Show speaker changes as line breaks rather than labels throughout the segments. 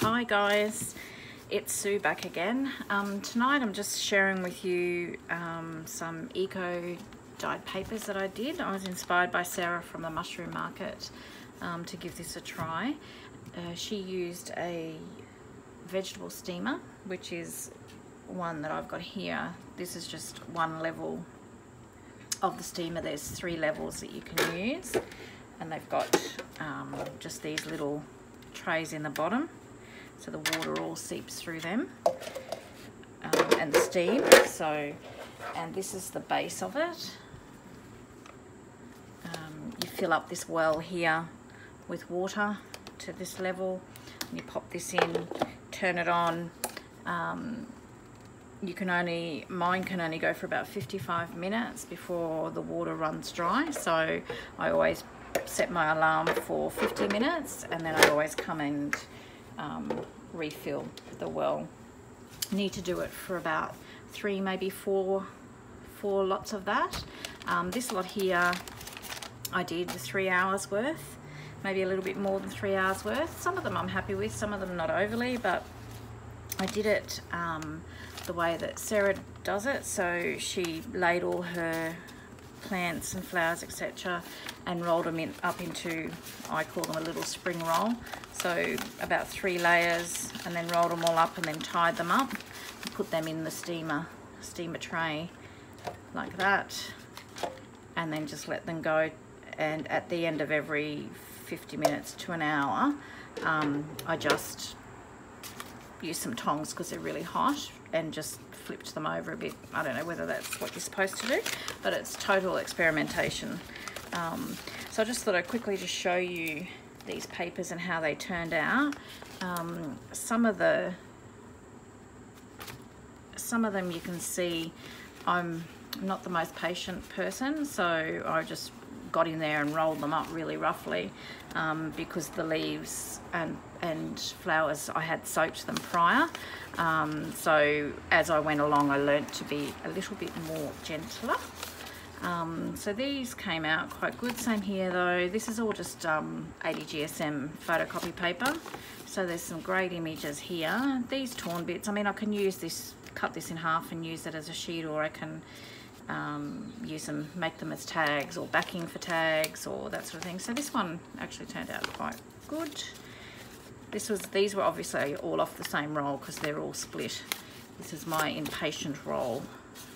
Hi guys, it's Sue back again. Tonight I'm just sharing with you some eco dyed papers that I did. I was inspired by Sarah from the mushroom market to give this a try. She used a vegetable steamer, which is one that I've got here. This is just one level of the steamer. There's 3 levels that you can use, and they've got just these little trays in the bottom, so the water all seeps through them, and the steam. And this is the base of it. You fill up this well here with water to this level, and you pop this in, turn it on. Mine can only go for about 55 minutes before the water runs dry, so I always set my alarm for 50 minutes, and then I always come and refill the well. You need to do it for about 3, maybe 4 lots of that. This lot here I did 3 hours worth, maybe a little bit more than 3 hours worth. Some of them I'm happy with, some of them not overly, but I did it the way that Sarah does it. So she laid all her plants and flowers, etc., and rolled them up into, I call them a little spring roll. So about 3 layers, and then rolled them all up and then tied them up and put them in the steamer tray like that, and then just let them go. And at the end of every 50 minutes to an hour, I just use some tongs because they're really hot and just flipped them over a bit. I don't know whether that's what you're supposed to do, but it's total experimentation. So I just thought I'd quickly just show you these papers and how they turned out. Some of them you can see I'm not the most patient person, so I just got in there and rolled them up really roughly, because the leaves and flowers, I had soaked them prior. So as I went along, I learnt to be a little bit more gentler. So these came out quite good. Same here though. This is all just 80 GSM photocopy paper. So there's some great images here. These torn bits, I mean, I can use this, cut this in half and use it as a sheet, or I can use them, make them as tags or backing for tags or that sort of thing. So this one actually turned out quite good. These were obviously all off the same roll because they're all split. This is my impatient roll.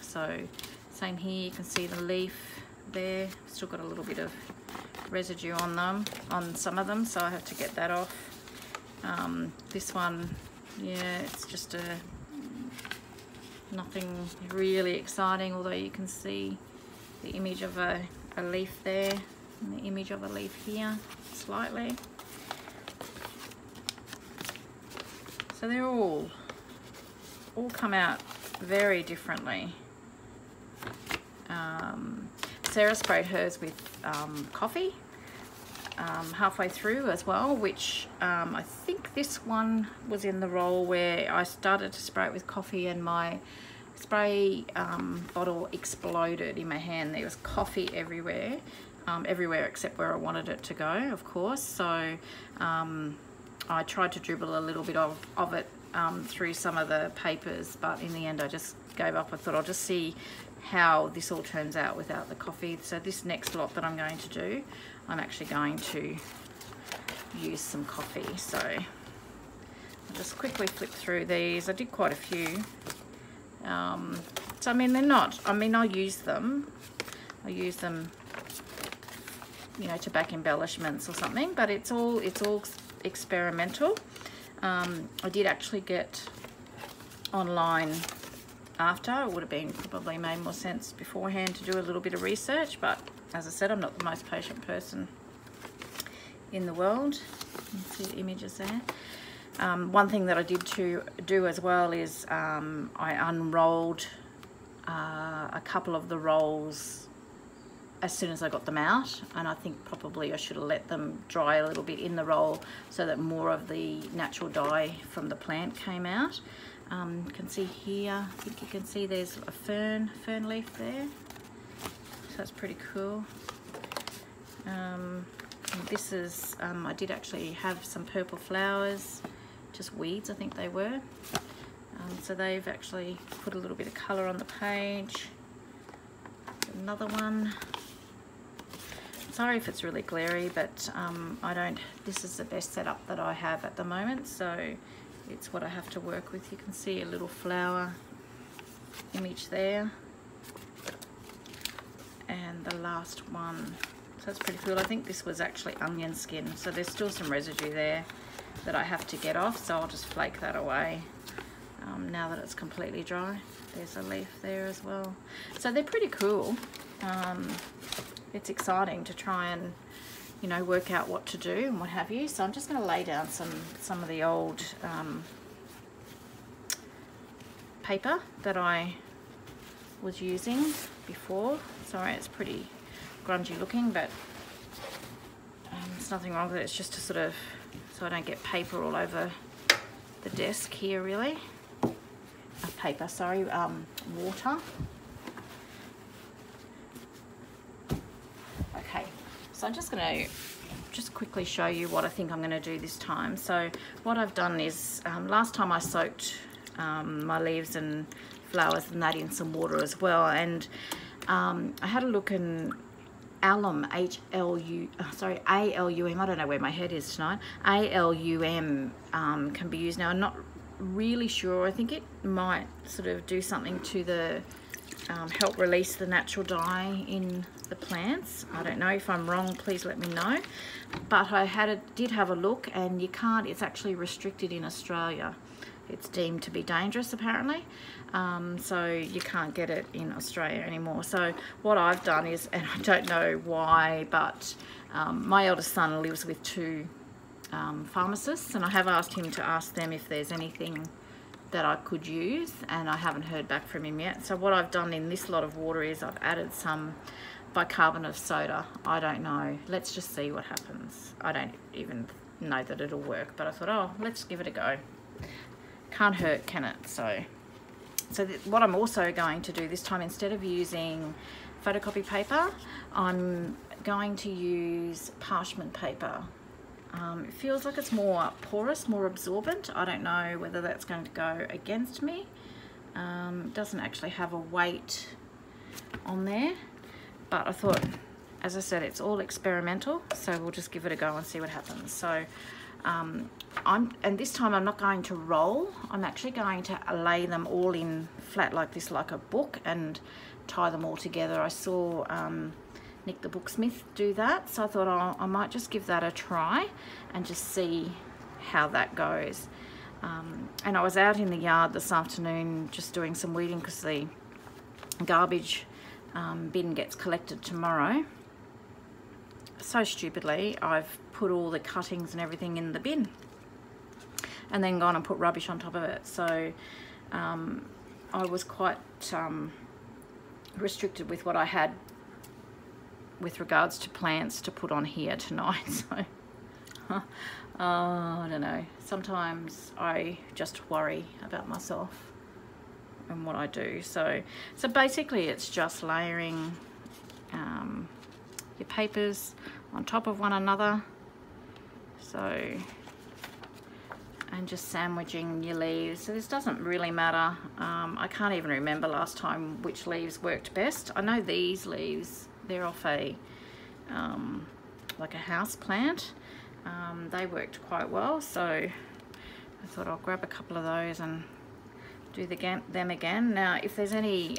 So same here, you can see the leaf there. Still got a little bit of residue on them, on some of them, so I have to get that off. This one, yeah, it's just nothing really exciting, although you can see the image of a leaf there and the image of a leaf here slightly. So they're all come out very differently. Sarah sprayed hers with coffee halfway through as well, which I think this one was in the roll where I started to spray it with coffee and my spray bottle exploded in my hand. There was coffee everywhere, everywhere except where I wanted it to go, of course. So I tried to dribble a little bit of it through some of the papers, but in the end I just gave up. I thought I'll just see how this all turns out without the coffee. So this next lot that I'm going to do, I'm actually going to use some coffee. So I'll just quickly flip through these. I did quite a few. So I mean, they're not, I mean, I use them, you know, to back embellishments or something, but it's all experimental. I did actually get online after. It would have been probably made more sense beforehand to do a little bit of research, but as I said, I'm not the most patient person in the world. You can see the images there. One thing that I did to do as well is I unrolled a couple of the rolls as soon as I got them out, and I think probably I should have let them dry a little bit in the roll so that more of the natural dye from the plant came out. You can see here, I think you can see there's a fern leaf there, so that's pretty cool. And this is, I did actually have some purple flowers to just weeds, I think they were. So they've actually put a little bit of colour on the page. Another one. Sorry if it's really glary, but this is the best setup that I have at the moment, so it's what I have to work with. You can see a little flower image there. And the last one, so that's pretty cool. I think this was actually onion skin, so there's still some residue there that I have to get off, so I'll just flake that away now that it's completely dry. There's a leaf there as well. So they're pretty cool. It's exciting to try and, you know, work out what to do and what have you. So I'm just going to lay down some of the old paper that I was using before. Sorry, it's pretty grungy looking, but there's nothing wrong with it. It's just to sort of, so I don't get paper all over the desk here, really. Paper, sorry, water. Okay, so I'm just going to quickly show you what I think I'm going to do this time. So what I've done is, last time I soaked my leaves and flowers and that in some water as well, and I had a look in alum, A-L-U-M, I don't know where my head is tonight, A-L-U-M can be used now. I'm not really sure. I think it might sort of do something to the help release the natural dye in the plants. I don't know. If I'm wrong, please let me know. But I did have a look, and you can't, it's actually restricted in Australia. It's deemed to be dangerous apparently, so you can't get it in Australia anymore. So what I've done is, and I don't know why, but my eldest son lives with two pharmacists, and I have asked him to ask them if there's anything that I could use, and I haven't heard back from him yet. So what I've done in this lot of water is I've added some bicarbonate of soda. I don't know, let's just see what happens. I don't even know that it'll work, but I thought, oh, let's give it a go. Can't hurt, can it? So what I'm also going to do this time, instead of using photocopy paper, I'm going to use parchment paper. It feels like it's more porous, more absorbent. I don't know whether that's going to go against me. It doesn't actually have a weight on there, but I thought, as I said, it's all experimental, so we'll just give it a go and see what happens. So and this time I'm not going to roll. I'm actually going to lay them all in flat like this, like a book, and tie them all together. I saw Nick the Booksmith do that, so I thought, oh, I might just give that a try and just see how that goes. And I was out in the yard this afternoon just doing some weeding because the garbage bin gets collected tomorrow. So stupidly, I've put all the cuttings and everything in the bin and then gone and put rubbish on top of it. So I was quite restricted with what I had with regards to plants to put on here tonight. So I don't know, sometimes I just worry about myself and what I do. So basically it's just layering your papers on top of one another, so, and just sandwiching your leaves. So this doesn't really matter. I can't even remember last time which leaves worked best. I know these leaves, they're off a like a house plant. They worked quite well, so I thought I'll grab a couple of those and do them again. Now if there's any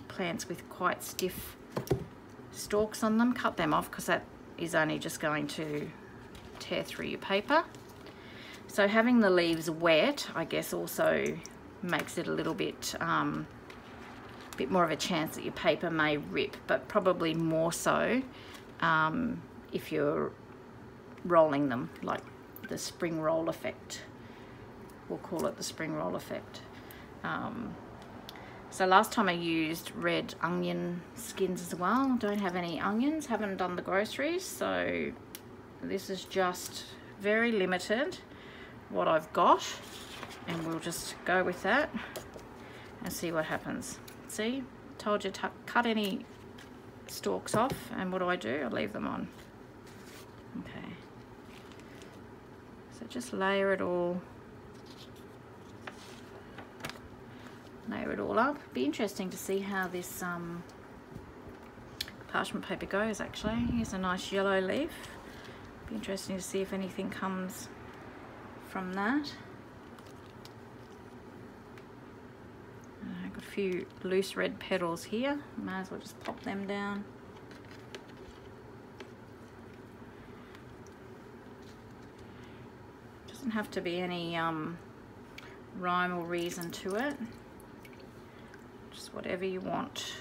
plants with quite stiff stalks on them, cut them off, because that is only just going to tear through your paper. So having the leaves wet, I guess, also makes it a little bit more of a chance that your paper may rip, but probably more so if you're rolling them, like the spring roll effect. We'll call it the spring roll effect. So last time I used red onion skins as well. Don't have any onions, haven't done the groceries, so this is just very limited what I've got, and we'll just go with that and see what happens. See, told you to cut any stalks off, and what do? I leave them on. Okay, so just layer it all layer it all up. Be interesting to see how this parchment paper goes actually. Here's a nice yellow leaf. Be interesting to see if anything comes from that. I've got a few loose red petals here. Might as well just pop them down. Doesn't have to be any rhyme or reason to it. Just whatever you want.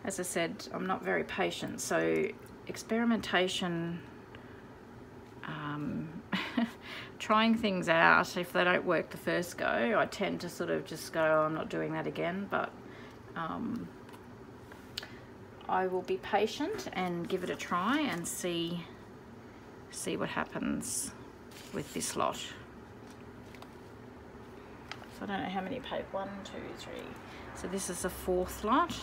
As I said, I'm not very patient, so experimentation, trying things out, if they don't work the first go, I tend to sort of just go, oh, I'm not doing that again, but I will be patient and give it a try and see what happens with this lot. So I don't know how many paper, 1, 2, 3. So this is the 4th lot.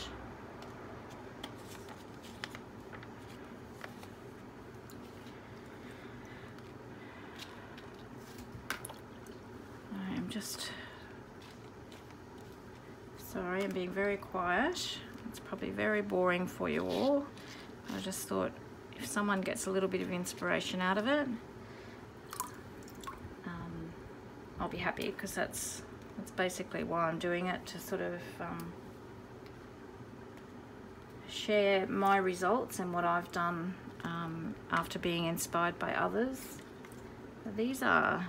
Sorry, I'm being very quiet. It's probably very boring for you all. I just thought if someone gets a little bit of inspiration out of it, I'll be happy, because that's basically why I'm doing it, to sort of share my results and what I've done after being inspired by others. But these are,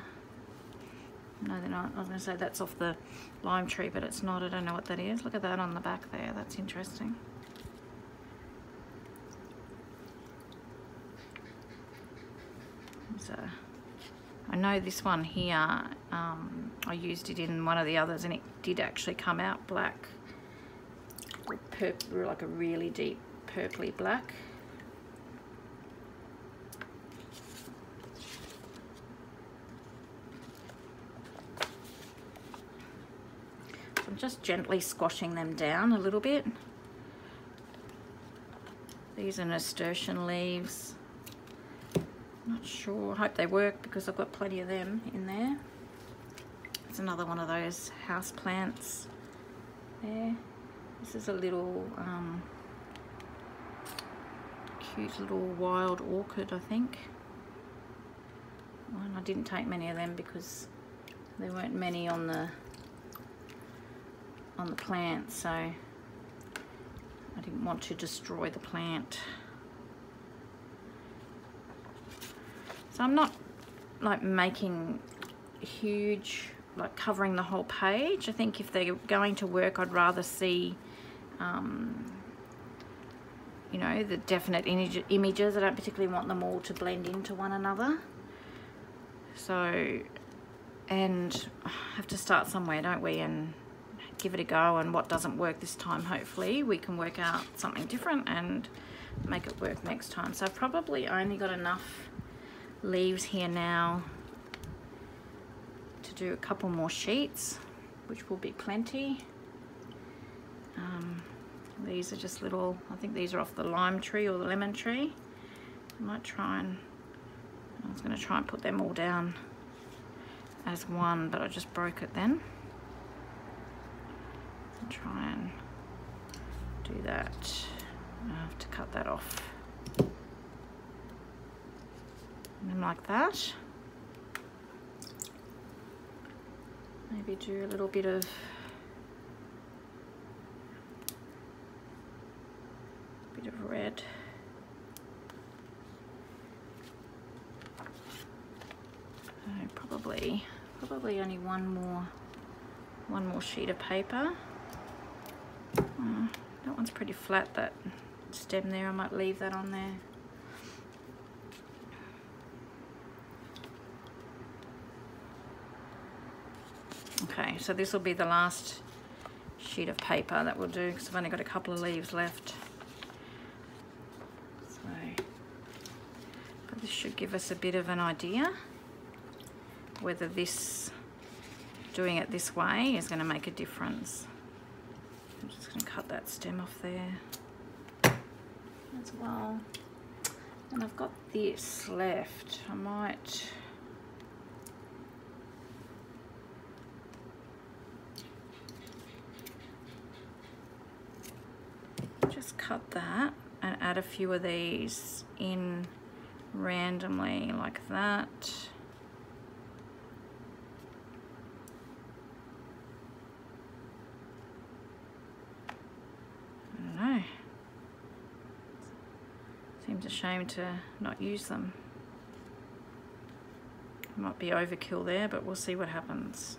no, they're not. I was going to say that's off the lime tree, but it's not. I don't know what that is. Look at that on the back there. That's interesting. So I know this one here, I used it in one of the others and it did actually come out black, purple, like a really deep purpley black. I'm just gently squashing them down a little bit. These are nasturtium leaves. Not sure, I hope they work because I've got plenty of them in there. It's another one of those house plants there. This is a little cute little wild orchid, I think. And I didn't take many of them because there weren't many on the plant, so I didn't want to destroy the plant. So I'm not like making huge, like covering the whole page. I think if they're going to work, I'd rather see you know, the definite images. I don't particularly want them all to blend into one another. So, and I have to start somewhere, don't we, and give it a go, and what doesn't work this time, hopefully we can work out something different and make it work next time. So I've probably only got enough leaves here now to do a couple more sheets, which will be plenty. These are just little, I think these are off the lime tree or the lemon tree. I might try and, I was going to try and put them all down as one, but I just broke it then. I'll try and do that. I have to cut that off. And then like that. Maybe do a little bit of red. Probably only one more sheet of paper. That one's pretty flat, that stem there. I might leave that on there. Okay, so this will be the last sheet of paper that we'll do, because I've only got a couple of leaves left. So, but this should give us a bit of an idea whether this, doing it this way, is going to make a difference. I'm just going to cut that stem off there as well. And I've got this left. I might just cut that and add a few of these in randomly like that. I don't know. Seems a shame to not use them. Might be overkill there, but we'll see what happens.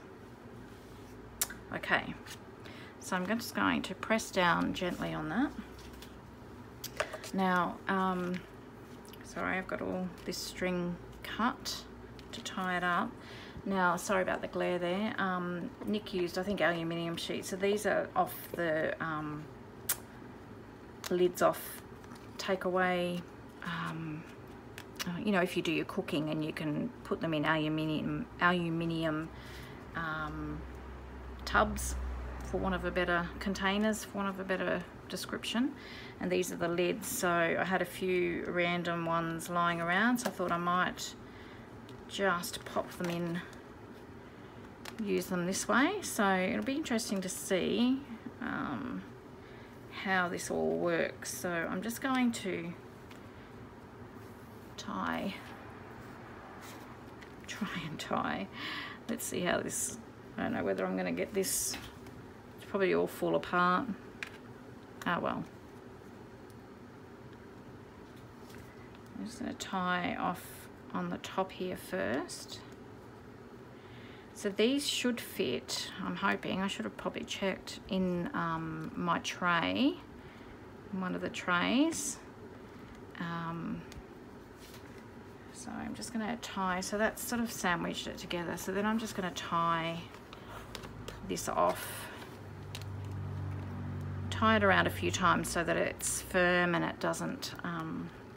Okay, so I'm just going to press down gently on that. Now, sorry, I've got all this string cut to tie it up. Now, sorry about the glare there. Nick used, I think, aluminium sheets. So these are off the lids off takeaway. You know, if you do your cooking and you can put them in aluminium tubs, for want of a better, containers, for want of a better description. And these are the lids. So I had a few random ones lying around, so I thought I might just pop them in, use them this way. So it'll be interesting to see how this all works. So I'm just going to try and tie. Let's see how this, I don't know whether I'm going to get this, it's probably all fall apart. Ah, well. I'm just going to tie off on the top here first. So these should fit, I'm hoping. I should have probably checked in my tray, one of the trays. So I'm just going to tie, so that's sort of sandwiched it together. So then I'm just going to tie this off, tie it around a few times so that it's firm and it doesn't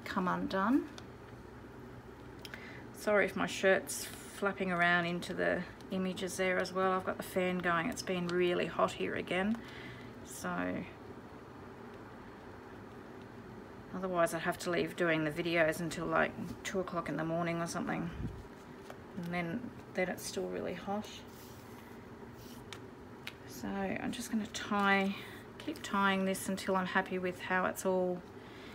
come undone. Sorry if my shirt's flapping around into the images there as well. I've got the fan going. It's been really hot here again, so otherwise I'd have to leave doing the videos until like 2 o'clock in the morning or something, and then it's still really hot. So I'm just going to keep tying this until I'm happy with how it's all.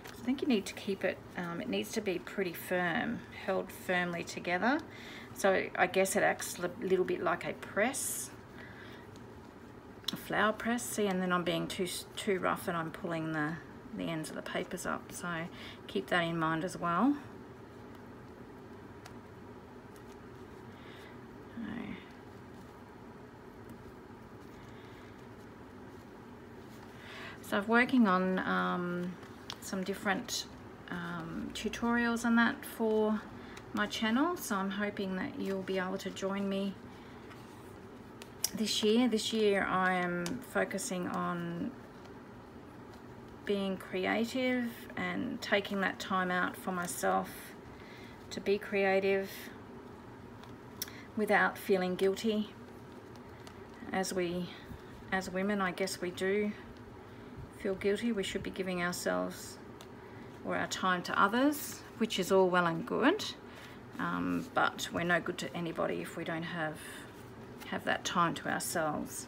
I think you need to keep it, it needs to be pretty firm, held firmly together. So I guess it acts a little bit like a press, a flower press. See, and then I'm being too rough and I'm pulling the ends of the papers up. So keep that in mind as well. So I'm working on some different tutorials on that for my channel, so I'm hoping that you'll be able to join me this year. This year I am focusing on being creative and taking that time out for myself to be creative without feeling guilty. As women, I guess we do feel guilty. We should be giving ourselves or our time to others, which is all well and good, but we're no good to anybody if we don't have that time to ourselves.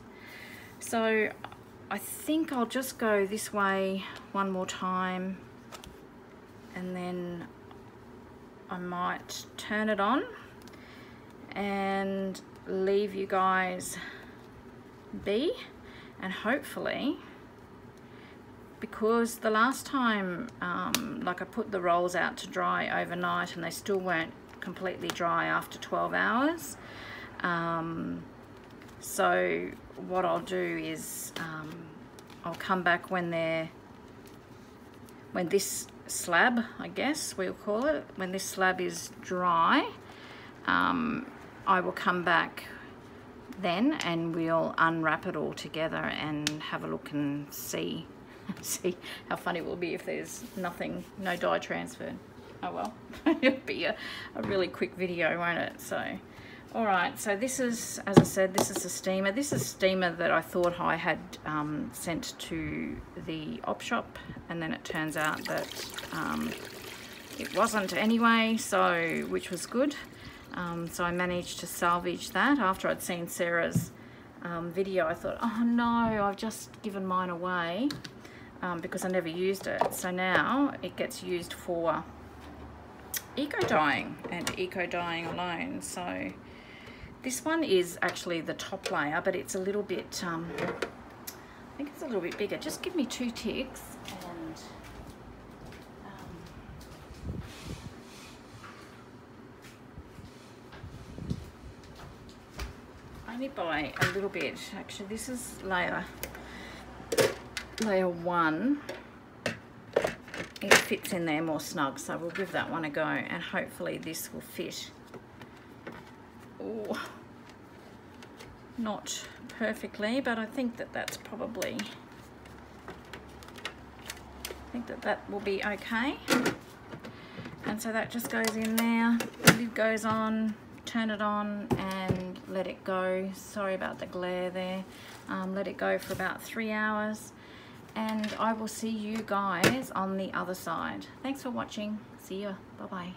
So I think I'll just go this way one more time, and then I might turn it on and leave you guys be, and hopefully, because the last time like I put the rolls out to dry overnight and they still weren't completely dry after 12 hours. So what I'll do is I'll come back when this slab, I guess we'll call it, when this slab is dry, I will come back then and we'll unwrap it all together and have a look and see how funny it will be if there's nothing, no dye transferred. Oh well, it'll be a really quick video, won't it? So All right, so this is, as I said, this is a steamer. This is a steamer that I thought I had sent to the op shop, and then it turns out that it wasn't anyway, so which was good. So I managed to salvage that. After I'd seen Sarah's video, I thought, oh no, I've just given mine away because I never used it. So now it gets used for eco dyeing and eco dyeing alone. So this one is actually the top layer, but it's a little bit, I think it's a little bit bigger. Just give me 2 ticks and only by a little bit. Actually, this is layer 1. It fits in there more snug, so we'll give that one a go, and hopefully this will fit. Oh, not perfectly, but I think that that's probably, I think that that will be okay. And so that just goes in there, the lid goes on, turn it on and let it go. Sorry about the glare there. Let it go for about 3 hours, and I will see you guys on the other side. Thanks for watching. See ya. Bye bye.